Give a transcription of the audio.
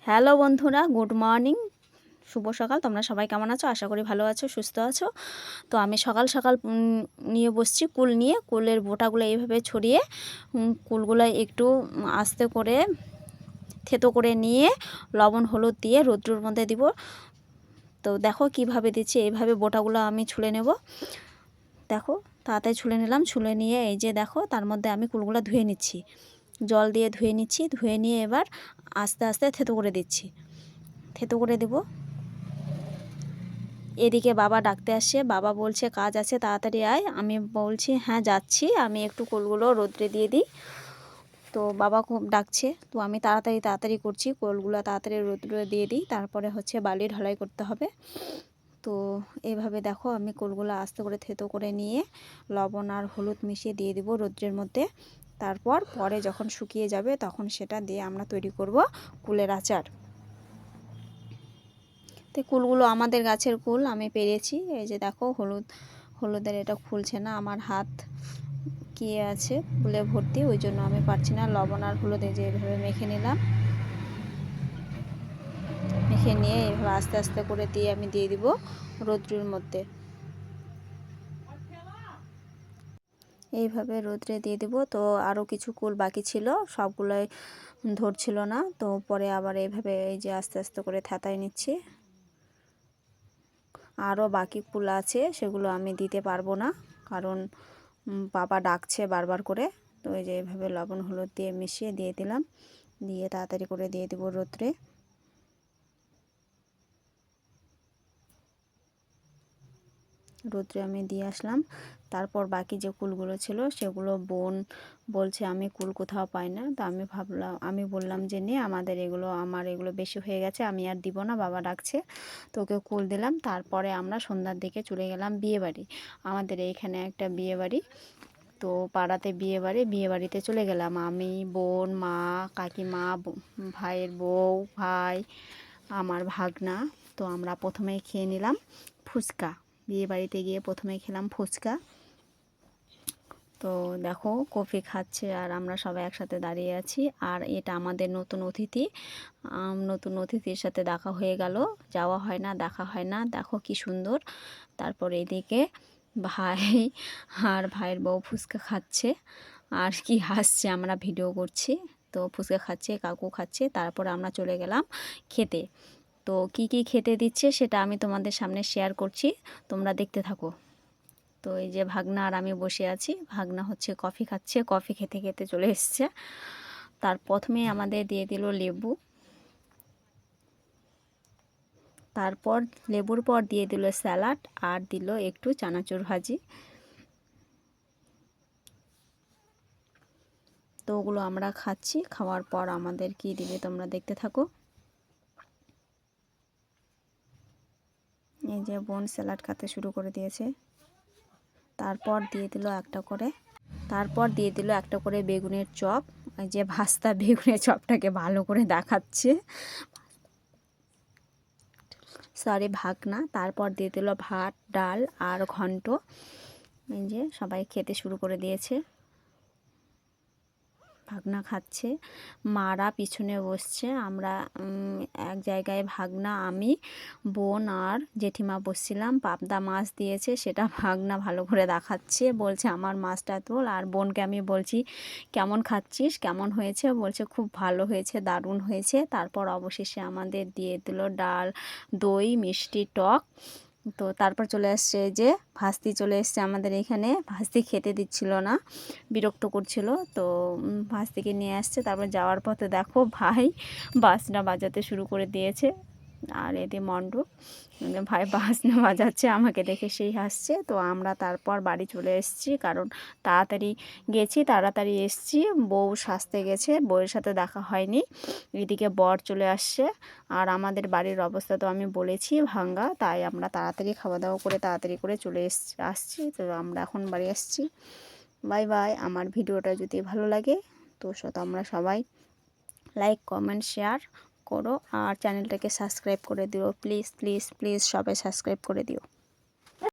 Hello বন্ধুরা, good morning, শুভ সকাল। তোমরা সবাই কেমন আছো? আশা করি ভালো আছো, সুস্থ আছো। তো আমি সকাল সকাল নিয়ে বসছি কুল নিয়ে। কুলের বোটাগুলো এইভাবে ছড়িয়ে কুলগুলো একটু আস্তে করে থেতো করে নিয়ে লবণ হলুদ দিয়ে রৌদ্রের মধ্যে দিব। তো দেখো কিভাবে দিচ্ছি, এইভাবে বোটাগুলো আমি ছুলে নেব। দেখো তাড়াতাড়ি ছুলে নিলাম। ছুলে নিয়ে এই যে দেখো, তার মধ্যে আমি কুলগুলো ধুয়ে নিচ্ছি, জল দিয়ে ধুয়ে নিচ্ছি। ধুয়ে নিয়ে এবার আস্তে আস্তে থেতো করে দিচ্ছি, থেতো করে দেব। এদিকে বাবা ডাকতে আসছে, বাবা বলছে কাজ আছে তাড়াতাড়ি আয়। আমি বলছি হ্যাঁ যাচ্ছি, আমি একটু কোলগুলো রোদ্রে দিয়ে দিই। তো বাবা খুব ডাকছে, তো আমি তাড়াতাড়ি করছি, কোলগুলো তাড়াতাড়ি রোদ্রে দিয়ে দিই। তারপরে হচ্ছে বালি ঢালাই করতে হবে। তো এইভাবে দেখো আমি কোলগুলো আস্তে করে থেতো করে নিয়ে লবণ আর হলুদ মিশিয়ে দিয়ে দিব রোদ্রের মধ্যে। তারপর পরে যখন শুকিয়ে যাবে তখন সেটা দিয়ে আমরা তৈরি করব কুলের আচার। তো কুলগুলো আমাদের গাছের কুল, আমি পেরেছি। এই যে দেখো হলুদের এটা খুলছে না, আমার হাত কি আছে ফুলে ভর্তি, ওই জন্য আমি পারছি না। লবণ আর হলুদ এই যে এভাবে মেখে নিলাম। মেখে নিয়ে এভাবে আস্তে আস্তে করে দিয়ে আমি দিয়ে দিব রৌদ্রের মধ্যে। এইভাবে রৌদ্রে দিয়ে দিব। তো আরও কিছু কুল বাকি ছিল, সবগুলোই ধরছিল না। তো পরে আবার এইভাবে এই যে আস্তে আস্তে করে থেতায় নিচ্ছি। আরও বাকি কুল আছে, সেগুলো আমি দিতে পারবো না, কারণ বাবা ডাকছে বারবার করে। তো এই যে এইভাবে লবণ হলুদ দিয়ে মিশিয়ে দিয়ে দিলাম, দিয়ে তাড়াতাড়ি করে দিয়ে দেবো রোদ্রে। রোদ্রে আমি দিয়ে আসলাম। তারপর বাকি যে কুলগুলো ছিল সেগুলো বোন বলছে আমি কুল কোথাও পাই না। তো আমি বললাম যে নে, আমার এগুলো বেশি হয়ে গেছে, আমি আর দিব না, বাবা ডাকছে। তো ওকে কুল দিলাম। তারপরে আমরা সন্ধ্যার দিকে চলে গেলাম বিয়েবাড়ি। আমাদের এইখানে একটা বিয়েবাড়ি, তো পাড়াতে বিয়েবাড়িতে চলে গেলাম আমি, বোন, মা, কাকিমা, ভাইয়ের বউ, ভাই, আমার ভাগনা। তো আমরা প্রথমেই খেয়ে নিলাম ফুচকা। বিয়েবাড়িতে গিয়ে প্রথমে খেলাম ফুচকা। তো দেখো কফি খাচ্ছে আর আমরা সবাই একসাথে দাঁড়িয়ে আছি। আর এটা আমাদের নতুন অতিথির সাথে দেখা হয়ে গেল, যাওয়া হয় না, দেখা হয় না। দেখো কি সুন্দর। তারপর এদিকে ভাই আর ভাইয়ের বউ ফুচকা খাচ্ছে আর কি হাসছে, আমরা ভিডিও করছি। তো ফুচকা খাচ্ছে, কাকু খাচ্ছে। তারপর আমরা চলে গেলাম খেতে। তো কি কি খেতে দিচ্ছে সেটা আমি তোমাদের সামনে শেয়ার করছি, তোমরা দেখতে থাকো। তো এই যে ভাগনা আর আমি বসে আছি, ভাগনা হচ্ছে কফি খাচ্ছে, কফি খেতে খেতে চলে এসছে। তার প্রথমে আমাদের দিয়ে দিল লেবু, তারপর লেবুর পর দিয়ে দিল স্যালাড আর দিল একটু চানাচুর ভাজি। তো ওগুলো আমরা খাচ্ছি, খাওয়ার পর আমাদের কি দিবে তোমরা দেখতে থাকো। এই যে বোন স্যালাড খেতে শুরু করে দিয়েছে। তারপর দিয়ে দিল একটা করে বেগুনের চপ। এই যে ভাস্তা বেগুনের চপটাকে ভালো করে দেখাচ্ছে, সরি ভাগনা। তারপর দিয়ে দিল ভাত, ডাল আর ঘন্ট। এই যে সবাই খেতে শুরু করে দিয়েছে, ভাগনা খাচ্ছে, মারা পিছনে বসছে। আমরা এক জায়গায় ভাগনা, আমি, বোন আর জেঠিমা বসছিলাম। পাবদা মাছ দিয়েছে, সেটা ভাগনা ভালো করে দেখাচ্ছে, বলছে আমার মাছটা তোল। আর বোনকে আমি বলছি কেমন খাচ্ছিস, কেমন হয়েছে? বলছে খুব ভালো হয়েছে, দারুণ হয়েছে। তারপর অবশেষে আমাদের দিয়ে দিল ডাল, দই, মিষ্টি, টক। তো তারপর চলে আসছে যে ভাস্তি চলে এসছে আমাদের এখানে। ভাস্তি খেতে দিচ্ছিল না, বিরক্ত করছিল। তো ভাস্তিকে নিয়ে আসছে। তারপর যাওয়ার পথে দেখো ভাই বাজনা বাজাতে শুরু করে দিয়েছে। আর এতে মণ্ডপ, ভাই বাজনা বাজাচ্ছে, আমাকে দেখে সেই হাসছে। তো আমরা তারপর বাড়ি চলে এসেছি, কারণ তাড়াতাড়ি গেছি, তাড়াতাড়ি এসেছি। বউ সাজতে গেছে, বউয়ের সাথে দেখা হয়নি। এদিকে বর চলে আসছে। আর আমাদের বাড়ির অবস্থা তো আমি বলেছি ভাঙ্গা, তাই আমরা তাড়াতাড়ি খাওয়া দাওয়া করে তাড়াতাড়ি করে চলে আসছি। তো আমরা এখন বাড়ি আসছি। Bye bye. আমার ভিডিওটা যদি ভালো লাগে তো তোমরা সবাই লাইক, কমেন্ট, শেয়ার করো আর চ্যানেলটাকে সাবস্ক্রাইব করে দিও। প্লিজ প্লিজ প্লিজ সবাই সাবস্ক্রাইব করে দিও।